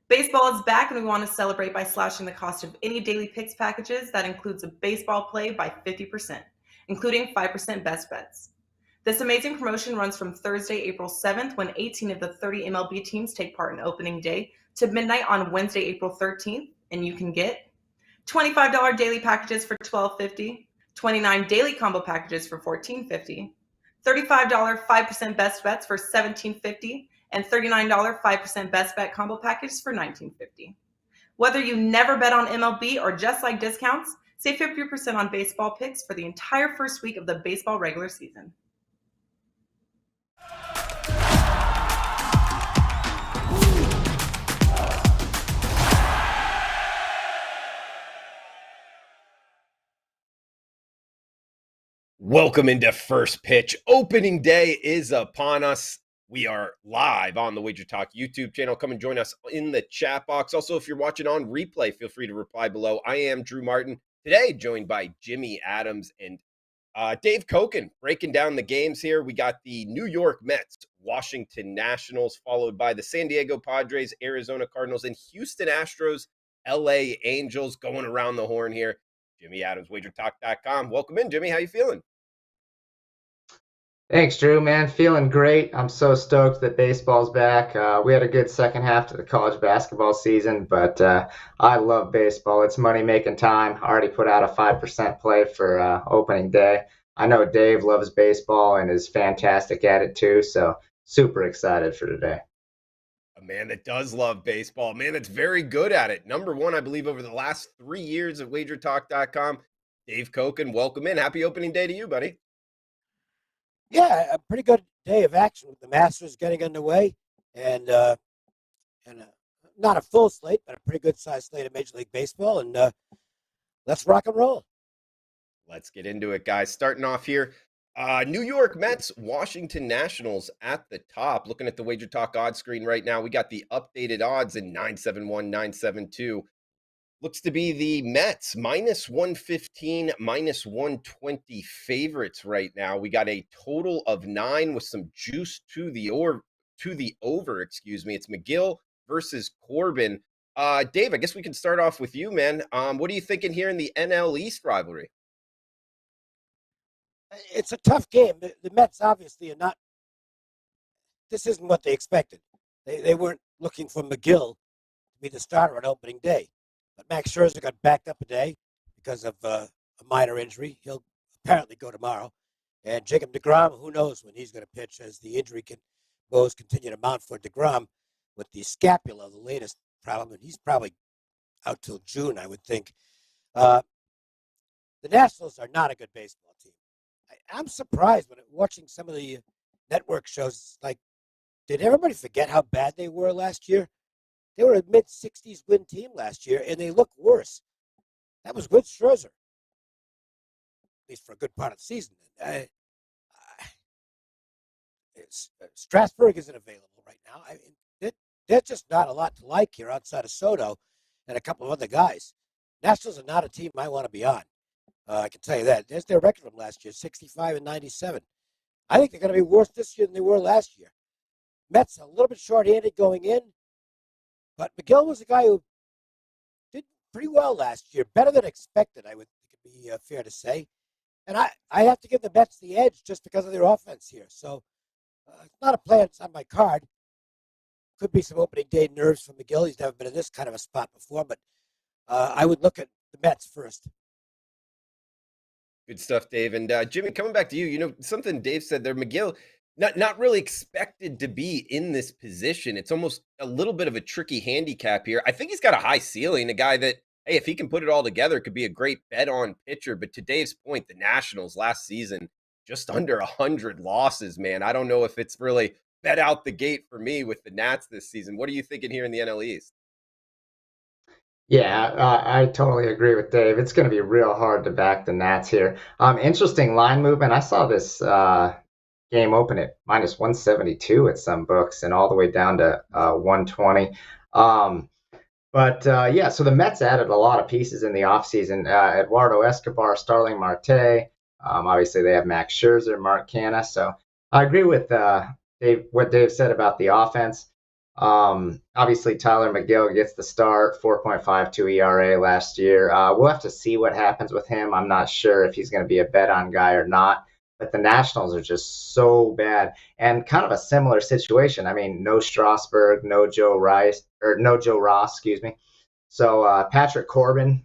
Baseball is back, and we want to celebrate by slashing the cost of any daily picks packages that includes a baseball play by 50%, including 5% best bets. This amazing promotion runs from Thursday, April 7th, when 18 of the 30 MLB teams take part in opening day, to midnight on Wednesday, April 13th, and you can get $25 daily packages for $12.50, 29 daily combo packages for $14.50, $35 5% best bets for $17.50, and $39 5% best bet combo packages for $19.50. Whether you never bet on MLB or just like discounts, save 50% on baseball picks for the entire first week of the baseball regular season. Welcome into First Pitch. Opening day is upon us. We are live on the WagerTalk YouTube channel. Come and join us in the chat box. Also, if you're watching on replay, feel free to reply below. I am Drew Martin, today joined by Jimmy Adams and Dave Koken, breaking down the games here. We got the New York Mets, Washington Nationals, followed by the San Diego Padres, Arizona Cardinals, and Houston Astros, LA Angels, going around the horn here. Jimmy Adams, WagerTalk.com. Welcome in, Jimmy. How you feeling? Thanks, Drew, man. Feeling great. I'm so stoked that baseball's back. We had a good second half to the college basketball season, but I love baseball. It's money-making time. I already put out a 5% play for opening day. I know Dave loves baseball and is fantastic at it too, so super excited for today. A man that does love baseball, a man that's very good at it. Number one, I believe, over the last 3 years at WagerTalk.com. Dave Koken, welcome in. Happy opening day to you, buddy. Yeah, a pretty good day of action with the Masters getting underway, and not a full slate, but a pretty good sized slate of Major League Baseball. And let's rock and roll. Let's get into it, guys. Starting off here, New York Mets, Washington Nationals at the top. Looking at the WagerTalk odds screen right now, we got the updated odds in 971, 972. Looks to be the Mets minus 115, minus 120 favorites right now. We got a total of 9 with some juice to the over. Excuse me. It's McGill versus Corbin. Dave, I guess we can start off with you, man. What are you thinking here in the NL East rivalry? It's a tough game. The Mets obviously are not. This isn't what they expected. They weren't looking for McGill to be the starter on opening day. But Max Scherzer got backed up a day because of a minor injury. He'll apparently go tomorrow. And Jacob deGrom, who knows when he's going to pitch as the injury woes continue to mount for deGrom with the scapula, the latest problem. And he's probably out till June, I would think. The Nationals are not a good baseball team. I'm surprised when watching some of the network shows. Like, did everybody forget how bad they were last year? They were a mid-60s win team last year, and they look worse. That was with Scherzer, at least for a good part of the season. Strasburg isn't available right now. There's just not a lot to like here outside of Soto and a couple of other guys. Nationals are not a team I want to be on. I can tell you that. There's their record from last year, 65 and 97. I think they're going to be worse this year than they were last year. Mets a little bit short-handed going in. But McGill was a guy who did pretty well last year, better than expected, I would think it'd be fair to say. And I have to give the Mets the edge just because of their offense here. So it's not a play that's on my card. Could be some opening day nerves for McGill. He's never been in this kind of a spot before, but I would look at the Mets first. Good stuff, Dave. And Jimmy, coming back to you, you know, something Dave said there, McGill, not really expected to be in this position. It's almost a little bit of a tricky handicap here. I think he's got a high ceiling, a guy that, hey, if he can put it all together, could be a great bet on pitcher. But to Dave's point, the Nationals last season, just under 100 losses, man. I don't know if it's really bet out the gate for me with the Nats this season. What are you thinking here in the NL East? Yeah, I totally agree with Dave. It's going to be real hard to back the Nats here. Interesting line movement. I saw this game open at minus 172 at some books and all the way down to 120. Yeah, so the Mets added a lot of pieces in the offseason. Eduardo Escobar, Starling Marte. Obviously, they have Max Scherzer, Mark Canha. So I agree with Dave, what Dave said about the offense. Obviously, Tyler McGill gets the start, 4.52 ERA last year. We'll have to see what happens with him. I'm not sure if he's going to be a bet on guy or not. But the Nationals are just so bad, and kind of a similar situation. I mean, no Strasburg, no Joe Rice, or no Joe Ross, excuse me. So Patrick Corbin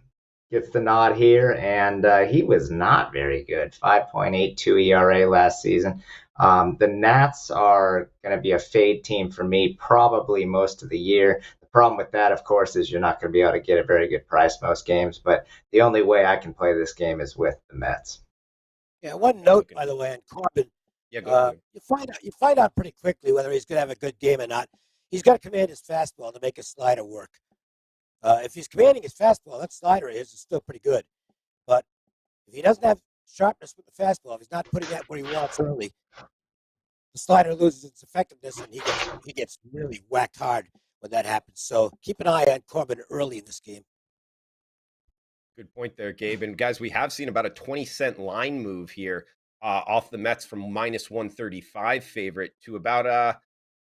gets the nod here, and he was not very good. 5.82 ERA last season. The Nats are going to be a fade team for me probably most of the year. The problem with that, of course, is you're not going to be able to get a very good price most games. But the only way I can play this game is with the Mets. Yeah, one note, by the way, on Corbin. Yeah, go for it. You find out pretty quickly whether he's going to have a good game or not. He's got to command his fastball to make his slider work. If he's commanding his fastball, that slider is still pretty good. But if he doesn't have sharpness with the fastball, if he's not putting that where he wants early, the slider loses its effectiveness, and he gets really whacked hard when that happens. So keep an eye on Corbin early in this game. Good point there, Gabe. And guys, we have seen about a 20-cent line move here off the Mets from minus 135 favorite to about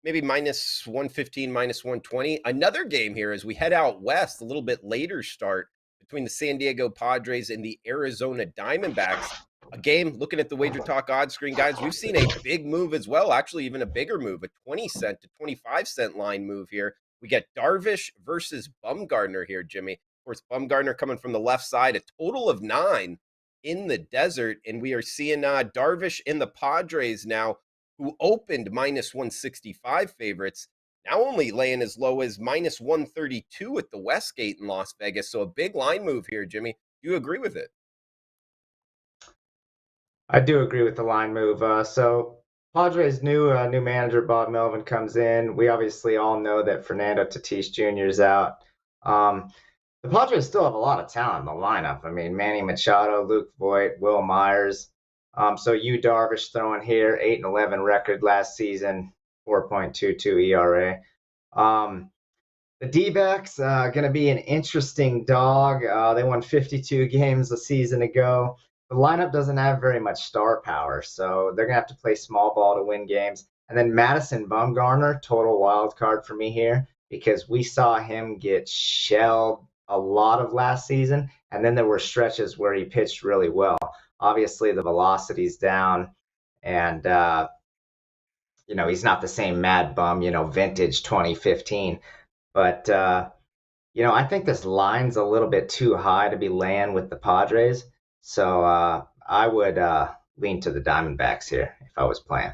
maybe minus 115, minus 120. Another game here as we head out west, a little bit later start between the San Diego Padres and the Arizona Diamondbacks. A game, looking at the WagerTalk odds screen, guys, we've seen a big move as well, actually even a bigger move, a 20-cent to 25-cent line move here. We get Darvish versus Bumgarner here, Jimmy. Of course, Bumgarner coming from the left side, a total of 9 in the desert, and we are seeing Darvish in the Padres now, who opened minus 165 favorites, now only laying as low as minus 132 at the Westgate in Las Vegas. So a big line move here, Jimmy. Do you agree with it? I do agree with the line move. So Padres' new manager Bob Melvin comes in. We obviously all know that Fernando Tatis Jr. is out. The Padres still have a lot of talent in the lineup. I mean, Manny Machado, Luke Voigt, Will Myers. So Yu Darvish throwing here, 8-11 record last season, 4.22 ERA. The D-backs going to be an interesting dog. They won 52 games a season ago. The lineup doesn't have very much star power, so they're going to have to play small ball to win games. And then Madison Bumgarner, total wild card for me here, because we saw him get shelled a lot of last season, and then there were stretches where he pitched really well. Obviously, the velocity's down, and he's not the same Mad Bum, vintage 2015. But I think this line's a little bit too high to be laying with the Padres. So I would lean to the Diamondbacks here if I was playing.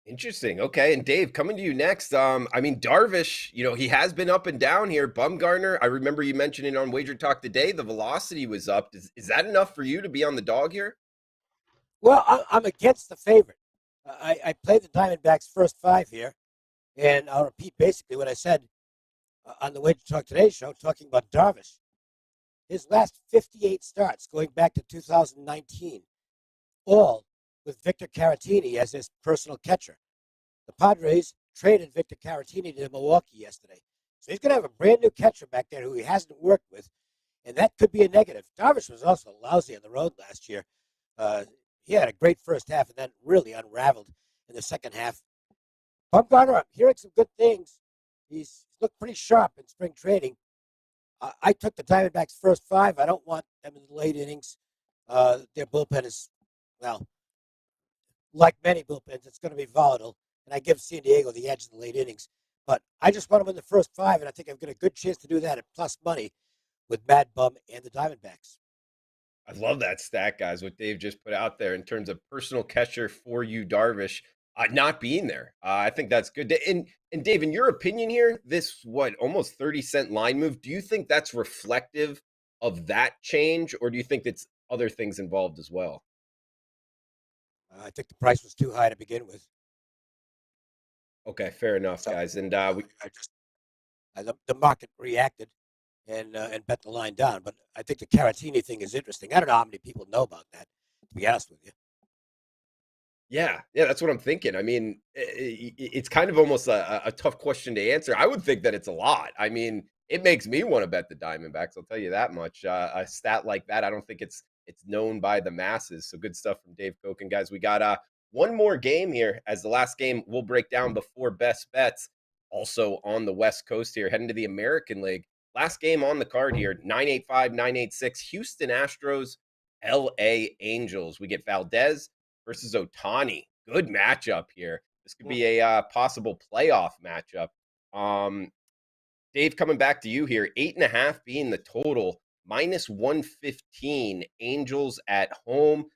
Interesting. Okay. And Dave, coming to you next. Darvish, he has been up and down here. Bumgarner, I remember you mentioning on Wager Talk today, the velocity was up. Is that enough for you to be on the dog here? Well, I'm against the favorite. I played the Diamondbacks first 5 here, and I'll repeat basically what I said on the Wager Talk Today show, talking about Darvish. His last 58 starts going back to 2019, all with Victor Caratini as his personal catcher. The Padres traded Victor Caratini to Milwaukee yesterday. So he's going to have a brand new catcher back there who he hasn't worked with, and that could be a negative. Darvish was also lousy on the road last year. He had a great first half and then really unraveled in the second half. Bumgarner, I'm hearing some good things. He's looked pretty sharp in spring training. I took the Diamondbacks first 5. I don't want them in the late innings. Their bullpen is, well, like many bullpens, it's going to be volatile. And I give San Diego the edge in the late innings. But I just want them in the first 5, and I think I've got a good chance to do that at plus money with Mad Bum and the Diamondbacks. I love that stat, guys, what Dave just put out there in terms of personal catcher for you, Darvish, not being there. I think that's good. And Dave, in your opinion here, this, almost 30-cent line move, do you think that's reflective of that change, or do you think it's other things involved as well? I think the price was too high to begin with. Okay, fair enough, guys. And the market reacted and bet the line down. But I think the Caratini thing is interesting. I don't know how many people know about that, to be honest with you. Yeah, that's what I'm thinking. I mean, it's kind of almost a tough question to answer. I would think that it's a lot. I mean, it makes me want to bet the Diamondbacks. I'll tell you that much. A stat like that, I don't think it's known by the masses. So good stuff from Dave Koch. And guys, we got one more game here as the last game we'll break down before best bets. also on the West Coast here, heading to the American League. Last game on the card here, 985, 986, Houston Astros, LA Angels. We get Valdez versus Otani. Good matchup here. This could be a possible playoff matchup. Dave, coming back to you here, 8.5 being the total, minus 115, Angels at home.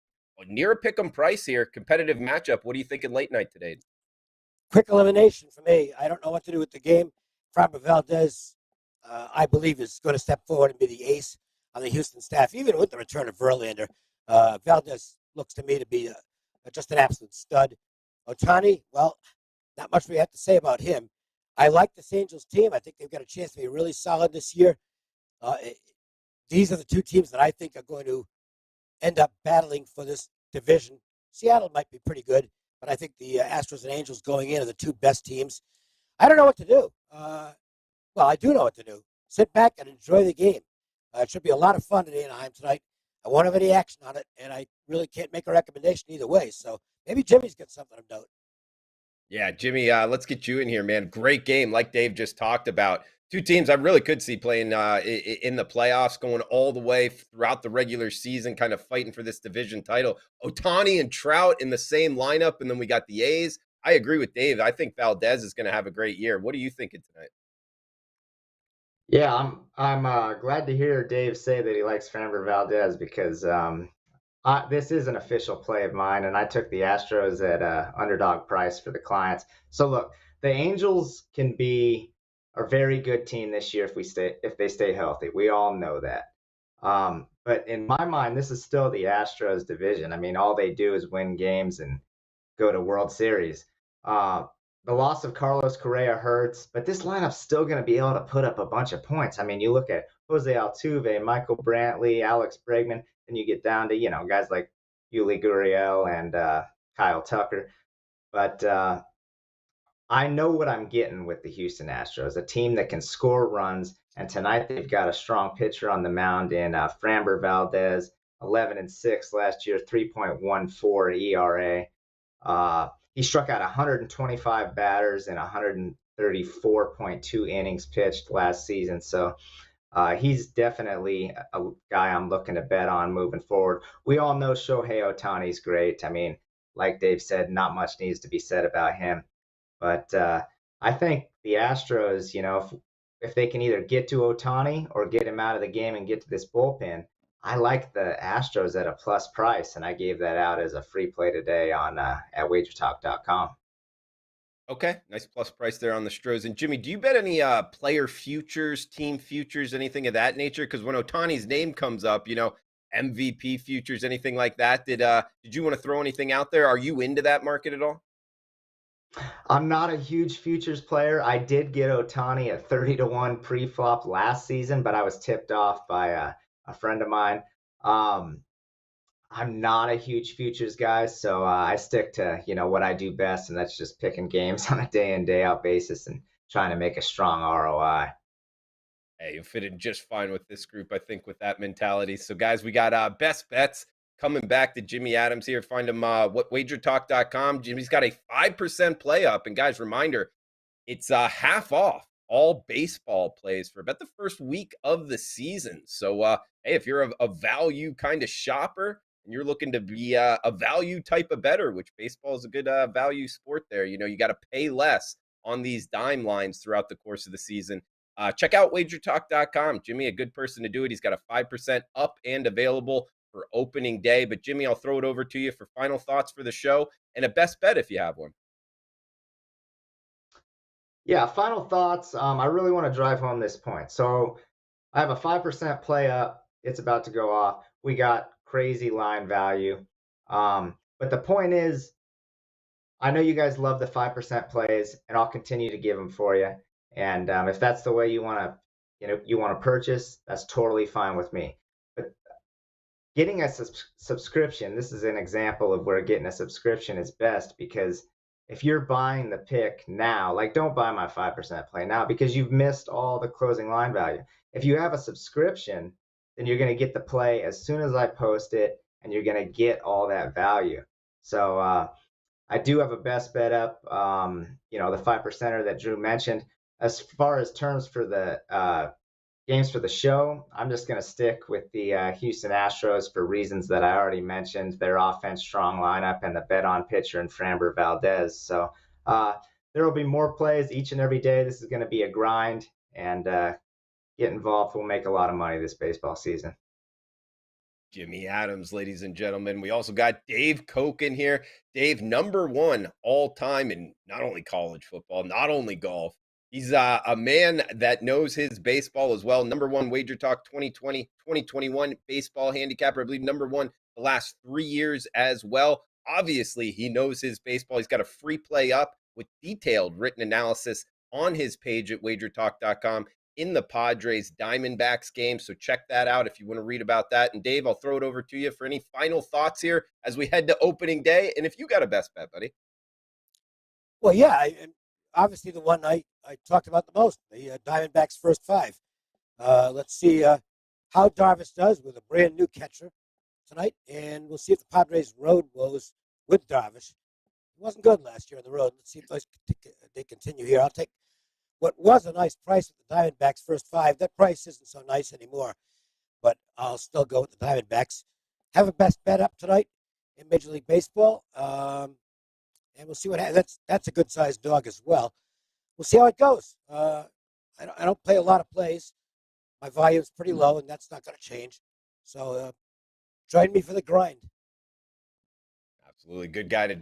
Near a pick 'em price here, competitive matchup. What are you thinking late night today? Quick elimination for me. I don't know what to do with the game. Framber Valdez, I believe, is going to step forward and be the ace on the Houston staff, even with the return of Verlander. Valdez looks to me to be just an absolute stud. Otani, well, not much we have to say about him. I like this Angels team. I think they've got a chance to be really solid this year. These are the two teams that I think are going to end up battling for this division. Seattle might be pretty good, but I think the Astros and Angels going in are the two best teams. I don't know what to do. Well, I do know what to do. Sit back and enjoy the game. It should be a lot of fun in Anaheim tonight. I won't have any action on it, and I really can't make a recommendation either way. So maybe Jimmy's got something of note. Yeah, Jimmy, let's get you in here, man. Great game, like Dave just talked about. Two teams I really could see playing in the playoffs, going all the way throughout the regular season, kind of fighting for this division title. Otani and Trout in the same lineup, and then we got the A's. I agree with Dave. I think Valdez is going to have a great year. What are you thinking tonight? Yeah, I'm glad to hear Dave say that he likes Framber Valdez because this is an official play of mine, and I took the Astros at underdog price for the clients. So look, the Angels can be a very good team this year if they stay healthy. We all know that. But in my mind, this is still the Astros division. I mean, all they do is win games and go to World Series. The loss of Carlos Correa hurts, but this lineup's still going to be able to put up a bunch of points. I mean, you look at Jose Altuve, Michael Brantley, Alex Bregman, and you get down to, guys like Yuli Gurriel and Kyle Tucker. But I know what I'm getting with the Houston Astros, a team that can score runs. And tonight they've got a strong pitcher on the mound in Framber Valdez, 11-6 last year, 3.14 ERA. He struck out 125 batters in 134.2 innings pitched last season. So he's definitely a guy I'm looking to bet on moving forward. We all know Shohei Ohtani's great. I mean, like Dave said, not much needs to be said about him. But I think the Astros, if they can either get to Ohtani or get him out of the game and get to this bullpen, I like the Astros at a plus price, and I gave that out as a free play today on at WagerTalk.com. Okay, nice plus price there on the Stros. And Jimmy, do you bet any player futures, team futures, anything of that nature? Because when Otani's name comes up, MVP futures, anything like that. Did you want to throw anything out there? Are you into that market at all? I'm not a huge futures player. I did get Otani at 30-1 pre-flop last season, but I was tipped off by a friend of mine. I'm not a huge futures guy, so I stick to what I do best, and that's just picking games on a day in day out basis and trying to make a strong ROI. Hey, you fit in just fine with this group, I think, with that mentality. So, guys, we got best bets coming back to Jimmy Adams here. Find him WagerTalk.com. Jimmy's got a 5% play up, and guys, reminder, it's half off all baseball plays for about the first week of the season. So, hey, if you're a value kind of shopper and you're looking to be a value type of bettor, which baseball is a good value sport there, you got to pay less on these dime lines throughout the course of the season. Check out WagerTalk.com. Jimmy, a good person to do it. He's got a 5% up and available for opening day. But, Jimmy, I'll throw it over to you for final thoughts for the show and a best bet if you have one. Yeah, final thoughts. I really want to drive home this point. So I have a 5% play up. It's about to go off. We got crazy line value. But the point is, I know you guys love the 5% plays, and I'll continue to give them for you. And if that's the way you want to purchase, that's totally fine with me. But getting a subscription, this is an example of where getting a subscription is best, because if you're buying the pick now, don't buy my 5% play now because you've missed all the closing line value. If you have a subscription, then you're going to get the play as soon as I post it, and you're going to get all that value. So I do have a best bet up, the 5%er that Drew mentioned. As far as terms for the games for the show, I'm just going to stick with the Houston Astros for reasons that I already mentioned. Their offense, strong lineup, and the bet on pitcher and Framber Valdez. So there will be more plays each and every day. This is going to be a grind, and get involved. We'll make a lot of money this baseball season. Jimmy Adams, ladies and gentlemen. We also got Dave Koch in here. Dave, number one all time in not only college football, not only golf. He's a man that knows his baseball as well. Number one WagerTalk 2020, 2021 baseball handicapper. I believe number one the last 3 years as well. Obviously, he knows his baseball. He's got a free play up with detailed written analysis on his page at wagertalk.com in the Padres Diamondbacks game. So check that out if you want to read about that. And Dave, I'll throw it over to you for any final thoughts here as we head to opening day. And if you got a best bet, buddy. Well, yeah, obviously the one I talked about the most, the Diamondbacks first five. Let's see how Darvish does with a brand new catcher tonight, and we'll see if the Padres' road woes with Darvish. It wasn't good last year on the road. Let's see if they continue here. I'll take what was a nice price with the Diamondbacks first five. That price isn't so nice anymore, but I'll still go with the Diamondbacks. Have a best bet up tonight in Major League Baseball, and we'll see what happens. That's a good-sized dog as well. We'll see how it goes. I don't play a lot of plays. My volume's pretty low, and that's not going to change. So join me for the grind. Absolutely. Good guy to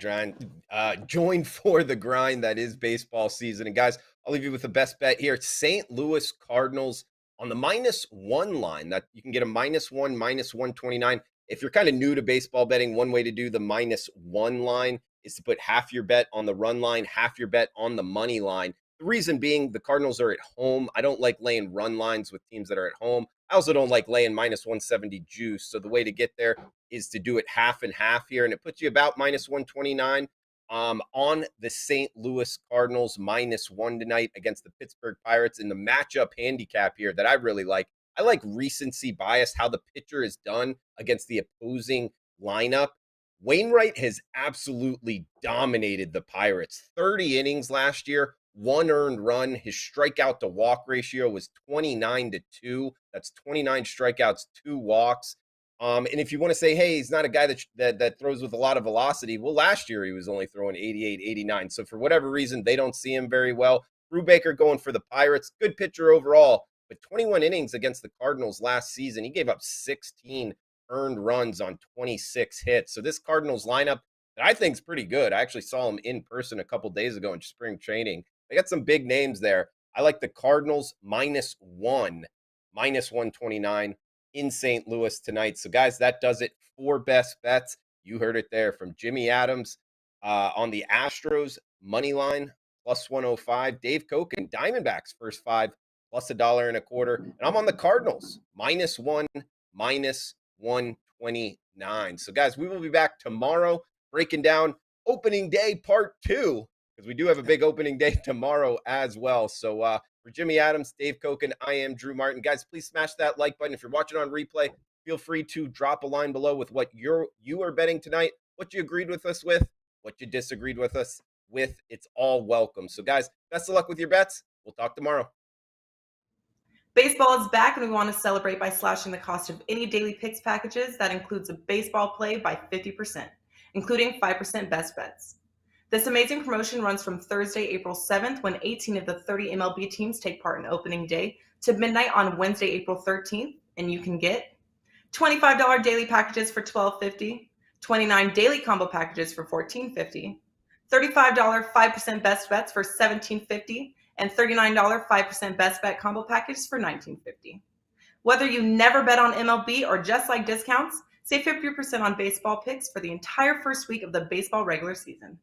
join for the grind. That is baseball season. And guys, I'll leave you with the best bet here. St. Louis Cardinals on the -1 line. That you can get a -1, -129. If you're kind of new to baseball betting, one way to do the -1 line is to put half your bet on the run line, half your bet on the money line. The reason being the Cardinals are at home. I don't like laying run lines with teams that are at home. I also don't like laying -170 juice. So the way to get there is to do it half and half here. And it puts you about -129 on the St. Louis Cardinals -1 tonight against the Pittsburgh Pirates in the matchup handicap here that I really like. I like recency bias, how the pitcher is done against the opposing lineup. Wainwright has absolutely dominated the Pirates. 30 innings last year, 1 earned run. His strikeout to walk ratio was 29-2. That's 29 strikeouts, 2 walks. And if you want to say, hey, he's not a guy that throws with a lot of velocity, well, last year he was only throwing 88, 89. So for whatever reason, they don't see him very well. Brubaker going for the Pirates. Good pitcher overall, but 21 innings against the Cardinals last season. He gave up 16 earned runs on 26 hits. So this Cardinals lineup that I think is pretty good. I actually saw him in person a couple days ago in spring training. They got some big names there. I like the Cardinals -1, -129 in St. Louis tonight. So guys, that does it for best bets. You heard it there from Jimmy Adams on the Astros money line +105. Dave Koch and Diamondbacks first five +$1.25. And I'm on the Cardinals -1, -129. So guys, we will be back tomorrow breaking down opening day part 2 because we do have a big opening day tomorrow as well. So for Jimmy Adams, Dave Koch, and I am Drew Martin. Guys, please smash that like button. If you're watching on replay, feel free to drop a line below with what you are betting tonight, what you agreed with us with, what you disagreed with us with. It's all welcome. So guys, best of luck with your bets. We'll talk tomorrow. Baseball is back, and we want to celebrate by slashing the cost of any daily picks packages. That includes a baseball play by 50%, including 5% best bets. This amazing promotion runs from Thursday, April 7th, when 18 of the 30 MLB teams take part in opening day, to midnight on Wednesday, April 13th, and you can get $25 daily packages for $12.50, $29 daily combo packages for $14.50, $35 5% best bets for $17.50, and $39 5% best bet combo packages for $19.50. Whether you never bet on MLB or just like discounts, save 50% on baseball picks for the entire first week of the baseball regular season.